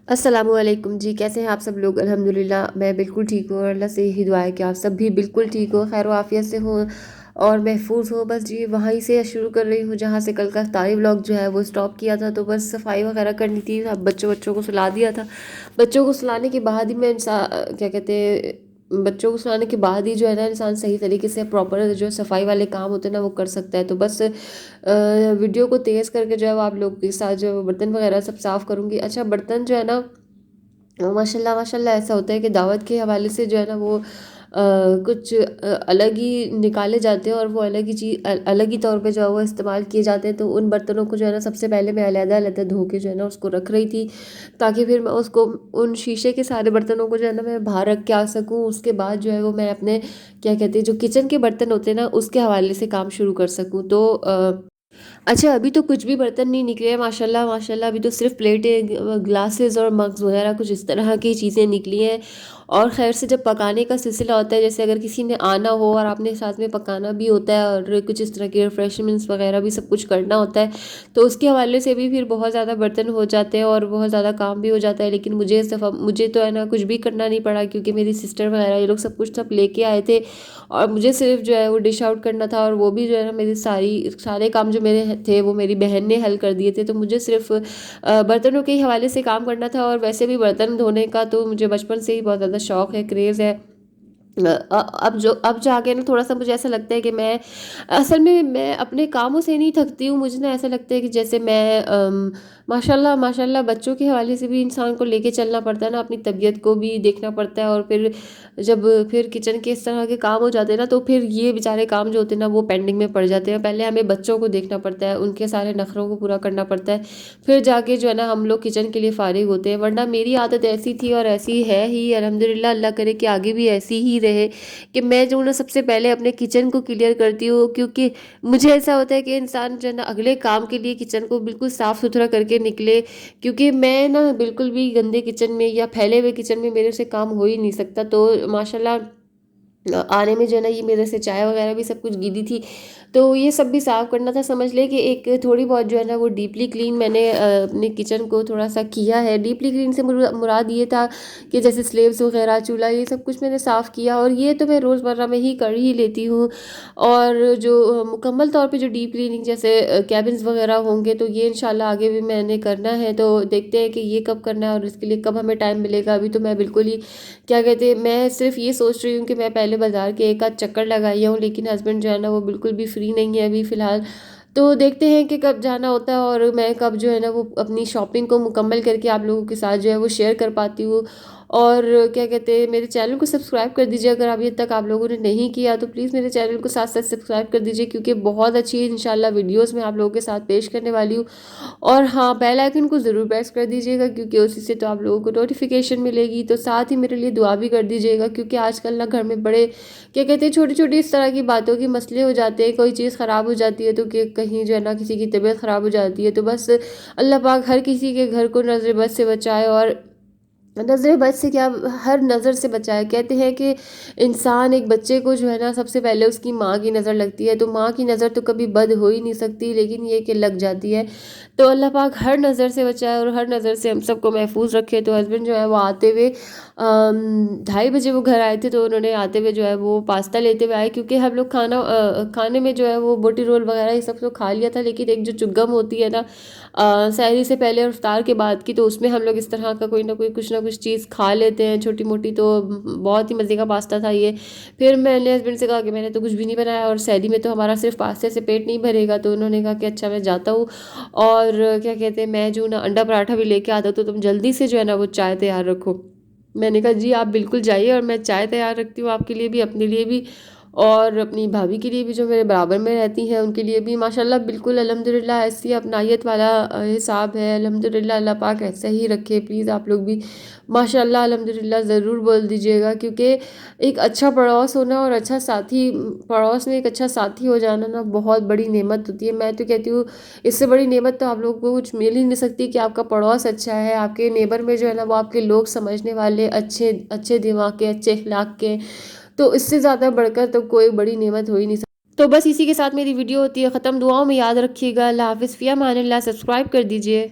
السلام علیکم جی، کیسے ہیں آپ سب لوگ؟ الحمدللہ میں بالکل ٹھیک ہوں، اور اللہ سے یہی دعا ہے کہ آپ سب بھی بالکل ٹھیک ہو، خیر و عافیت سے ہوں اور محفوظ ہو۔ بس جی وہیں سے شروع کر رہی ہوں جہاں سے کل کا افطاری ولاگ جو ہے وہ سٹاپ کیا تھا، تو بس صفائی وغیرہ کرنی تھی، اب بچوں کو سلا دیا تھا۔ بچوں کو سلانے کے بعد ہی میں کیا کہتے ہیں، بچوں کو سلانے کے بعد ہی جو ہے نا انسان صحیح طریقے سے پراپر جو صفائی والے کام ہوتے ہیں نا وہ کر سکتا ہے۔ تو بس ویڈیو کو تیز کر کے جو ہے وہ آپ لوگ کے ساتھ جو ہے وہ برتن وغیرہ سب صاف کروں گی۔ اچھا، برتن جو ہے نا ماشاء اللہ ایسا ہوتا ہے کہ دعوت کے حوالے سے جو ہے نا وہ کچھ الگ ہی نکالے جاتے ہیں، اور وہ الگ ہی چیز الگ ہی طور پہ جو ہے وہ استعمال کیے جاتے ہیں۔ تو ان برتنوں کو جو ہے نا سب سے پہلے میں علیحدہ علیحدہ دھو کے جو ہے نا اس کو رکھ رہی تھی، تاکہ پھر میں اس کو ان شیشے کے سارے برتنوں کو جو ہے نا میں باہر رکھ کے آ سکوں۔ اس کے بعد جو ہے وہ میں اپنے کیا کہتے ہیں جو کچن کے برتن ہوتے ہیں نا اس کے حوالے سے کام شروع کر سکوں۔ تو اچھا، ابھی تو کچھ بھی برتن نہیں نکلے ہیں ماشاء اللہ، ابھی تو صرف پلیٹیں، گلاسز اور مگز وغیرہ کچھ اس طرح کی چیزیں نکلی ہیں۔ اور خیر سے جب پکانے کا سلسلہ ہوتا ہے، جیسے اگر کسی نے آنا ہو اور آپ نے ساتھ میں پکانا بھی ہوتا ہے اور کچھ اس طرح کے ریفریشمنٹس وغیرہ بھی سب کچھ کرنا ہوتا ہے، تو اس کے حوالے سے بھی پھر بہت زیادہ برتن ہو جاتے ہیں اور بہت زیادہ کام بھی ہو جاتا ہے۔ لیکن مجھے اس دفعہ مجھے تو ہے نا کچھ بھی کرنا نہیں پڑا، کیونکہ میری سسٹر وغیرہ یہ لوگ سب کچھ سب لے کے آئے تھے، اور مجھے صرف جو ہے وہ ڈش آؤٹ کرنا تھا، اور وہ بھی جو ہے نا میری سارے کام جو میرے تھے وہ میری بہن نے حل کر دیے تھے۔ تو مجھے صرف برتنوں کے ہی حوالے سے کام کرنا تھا، اور ویسے بھی برتن دھونے کا تو مجھے بچپن سے ہی بہت زیادہ شوق ہے، کریز ہے۔ اب جا کے نا تھوڑا سا مجھے ایسا لگتا ہے کہ میں اصل میں اپنے کاموں سے نہیں تھکتی ہوں، مجھے نا ایسا لگتا ہے کہ جیسے میں ماشاء اللہ بچوں کے حوالے سے بھی انسان کو لے کے چلنا پڑتا ہے نا، اپنی طبیعت کو بھی دیکھنا پڑتا ہے، اور پھر کچن کے اس طرح کے کام ہو جاتے ہیں نا، تو پھر یہ بیچارے کام جو ہوتے ہیں نا وہ پینڈنگ میں پڑ جاتے ہیں۔ پہلے ہمیں بچوں کو دیکھنا پڑتا ہے، ان کے سارے نخروں کو پورا کرنا پڑتا ہے، پھر جا کے جو ہے نا ہم لوگ کچن کے لیے فارغ ہوتے ہیں۔ ورنہ میری عادت ایسی تھی اور ایسی ہے ہی، الحمدللہ، اللہ کرے کہ آگے بھی ایسی ہی رہے، کہ میں جو نا سب سے پہلے اپنے کچن کو کلیئر کرتی ہوں، کیونکہ مجھے ایسا ہوتا ہے کہ انسان جو ہے نا اگلے کام کے لیے کچن کو بالکل صاف ستھرا کر کے نکلے، کیونکہ میں نا بالکل بھی گندے کچن میں یا پھیلے ہوئے کچن میں میرے سے کام ہو ہی نہیں سکتا۔ تو ماشاءاللہ آنے میں جو ہے نا یہ میرے سے چائے وغیرہ بھی سب کچھ گیلی تھی، تو یہ سب بھی صاف کرنا تھا۔ سمجھ لے کہ ایک تھوڑی بہت جو ہے نا وہ ڈیپلی کلین میں نے اپنے کچن کو تھوڑا سا کیا ہے۔ ڈیپلی کلین سے مراد یہ تھا کہ جیسے سلیبس وغیرہ، چولہا، یہ سب کچھ میں نے صاف کیا، اور یہ تو میں روزمرہ میں ہی کر ہی لیتی ہوں۔ اور جو مکمل طور پہ جو ڈیپ کلیننگ جیسے کیبنز وغیرہ ہوں گے، تو یہ انشاءاللہ آگے بھی میں نے کرنا ہے، تو دیکھتے ہیں کہ یہ کب کرنا ہے اور اس کے لیے کب ہمیں ٹائم ملے گا۔ ابھی تو میں بالکل ہی کیا کہتے ہیں، میں صرف یہ سوچ رہی ہوں کہ میں پہلے بازار کے ایک آدھ چکر لگائی ہوں، لیکن ہسبینڈ جو ہے نا وہ بالکل بھی فری نہیں ہے ابھی فی الحال، تو دیکھتے ہیں کہ کب جانا ہوتا ہے اور میں کب جو ہے نا وہ اپنی شاپنگ کو مکمل کر کے آپ لوگوں کے ساتھ جو ہے وہ شیئر کر پاتی ہوں۔ اور کیا کہتے ہیں، میرے چینل کو سبسکرائب کر دیجیے، اگر ابھی تک آپ لوگوں نے نہیں کیا تو پلیز میرے چینل کو ساتھ ساتھ سبسکرائب کر دیجیے، کیونکہ بہت اچھی انشاءاللہ ویڈیوز میں آپ لوگوں کے ساتھ پیش کرنے والی ہوں۔ اور ہاں، بیل آئیکن کو ضرور پریس کر دیجیے گا، کیونکہ اسی سے تو آپ لوگوں کو نوٹیفیکیشن ملے گی۔ تو ساتھ ہی میرے لیے دعا بھی کر دیجیے گا، کیونکہ آج کل نا گھر میں بڑے کیا کہتے ہیں چھوٹی چھوٹی اس طرح کی باتوں کے مسئلے ہو جاتے ہیں، کوئی چیز خراب ہو جاتی ہے تو کہ کہیں جو ہے نا کسی کی طبیعت خراب ہو جاتی ہے، تو بس اللہ پاک ہر کسی کے گھر کو نظر بد سے بچائے، اور نظر بد سے کیا، ہر نظر سے بچائے۔ کہتے ہیں کہ انسان ایک بچے کو جو ہے نا سب سے پہلے اس کی ماں کی نظر لگتی ہے، تو ماں کی نظر تو کبھی بد ہو ہی نہیں سکتی، لیکن یہ کہ لگ جاتی ہے۔ تو اللہ پاک ہر نظر سے بچائے اور ہر نظر سے ہم سب کو محفوظ رکھے۔ تو ہسبینڈ جو ہے وہ آتے ہوئے 2:30 بجے وہ گھر آئے تھے، تو انہوں نے آتے ہوئے جو ہے وہ پاستا لیتے ہوئے آئے، کیونکہ ہم لوگ کھانے میں جو ہے وہ بوٹی رول وغیرہ یہ سب تو کھا لیا تھا، لیکن ایک جو چگم ہوتی ہے نا سحری سے پہلے اور افطار کے بعد کی، تو اس میں ہم لوگ اس طرح کا کوئی نہ کوئی کچھ نہ کچھ چیز کھا لیتے ہیں چھوٹی موٹی۔ تو بہت ہی مزے کا پاستا تھا یہ۔ پھر میں نے ہسبینڈ سے کہا کہ میں نے تو کچھ بھی نہیں بنایا، اور سحری میں تو ہمارا صرف پاستے سے پیٹ نہیں بھرے گا، تو انہوں نے کہا کہ اچھا میں جاتا ہوں، اور کیا کہتے ہیں میں جو نا انڈا پراٹھا بھی لے کے آتا، تو تم جلدی سے جو ہے نا وہ چائے تیار رکھو۔ میں نے کہا جی آپ بالکل جائیے، اور میں چائے تیار رکھتی ہوں آپ کے لیے بھی، اپنے لیے بھی، اور اپنی بھابھی کے لیے بھی جو میرے برابر میں رہتی ہیں ان کے لیے بھی۔ ماشاءاللہ بالکل الحمدللہ ایسی اپنائیت والا حساب ہے، الحمدللہ، اللہ پاک ایسا ہی رکھے۔ پلیز آپ لوگ بھی ماشاءاللہ الحمدللہ ضرور بول دیجیے گا، کیونکہ ایک اچھا پڑوس ہونا اور اچھا ساتھی، پڑوس میں ایک اچھا ساتھی ہو جانا نا بہت بڑی نعمت ہوتی ہے۔ میں تو کہتی ہوں اس سے بڑی نعمت تو آپ لوگوں کو کچھ مل ہی نہیں سکتی، کہ آپ کا پڑوس اچھا ہے، آپ کے نیبر میں جو ہے نا وہ آپ کے لوگ سمجھنے والے اچھے دماغ کے، اچھے اخلاق کے، تو اس سے زیادہ بڑھ کر تو کوئی بڑی نعمت ہو ہی نہیں سکتی۔ تو بس اسی کے ساتھ میری ویڈیو ہوتی ہے ختم۔ دعاؤں میں یاد رکھیے گا۔ اللہ حافظ، فی امان اللہ۔ سبسکرائب کر دیجیے۔